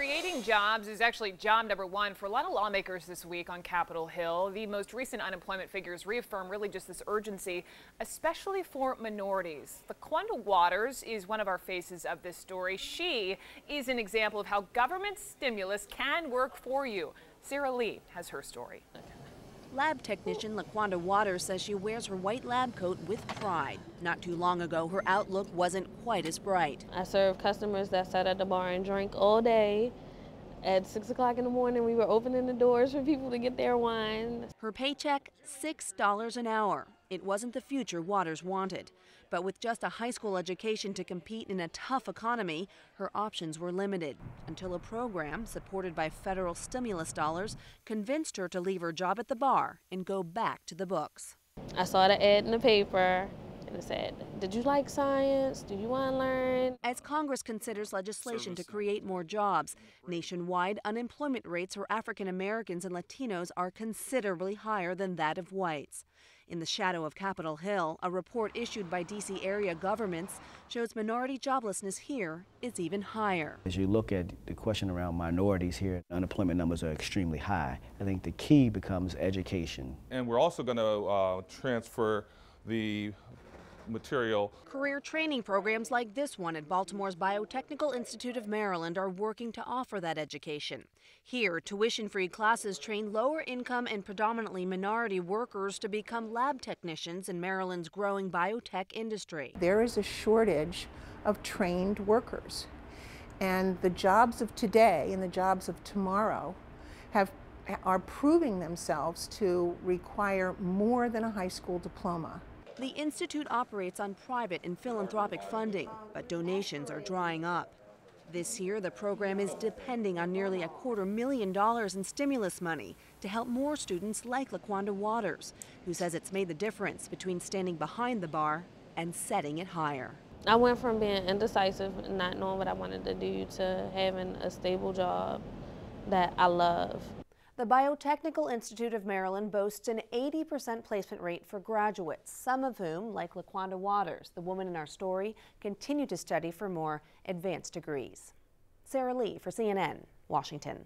Creating jobs is actually job number one for a lot of lawmakers this week on Capitol Hill. The most recent unemployment figures reaffirm really just this urgency, especially for minorities. LaQuanda Waters is one of our faces of this story. She is an example of how government stimulus can work for you. Sarah Lee has her story. Lab technician LaQuanda Waters says she wears her white lab coat with pride. Not too long ago, her outlook wasn't quite as bright. I served customers that sat at the bar and drank all day. At 6 o'clock in the morning, we were opening the doors for people to get their wine. Her paycheck, $6 an hour. It wasn't the future Waters wanted. But with just a high school education to compete in a tough economy, her options were limited until a program supported by federal stimulus dollars convinced her to leave her job at the bar and go back to the books. I saw the ad in the paper and it said, "Did you like science? Do you want to learn?" As Congress considers legislation to create more jobs, nationwide unemployment rates for African Americans and Latinos are considerably higher than that of whites. In the shadow of Capitol Hill, a report issued by D.C. area governments shows minority joblessness here is even higher. As you look at the question around minorities here, unemployment numbers are extremely high. I think the key becomes education. And we're also going to transfer the material. Career training programs like this one at Baltimore's Biotechnical Institute of Maryland are working to offer that education. Here, tuition-free classes train lower-income and predominantly minority workers to become lab technicians in Maryland's growing biotech industry. There is a shortage of trained workers, and the jobs of today and the jobs of tomorrow are proving themselves to require more than a high school diploma. The Institute operates on private and philanthropic funding, but donations are drying up. This year, the program is depending on nearly $250,000 in stimulus money to help more students like LaQuanda Waters, who says it's made the difference between standing behind the bar and setting it higher. I went from being indecisive and not knowing what I wanted to do to having a stable job that I love. The Biotechnical Institute of Maryland boasts an 80% placement rate for graduates, some of whom, like LaQuanda Waters, the woman in our story, continue to study for more advanced degrees. Sarah Lee for CNN, Washington.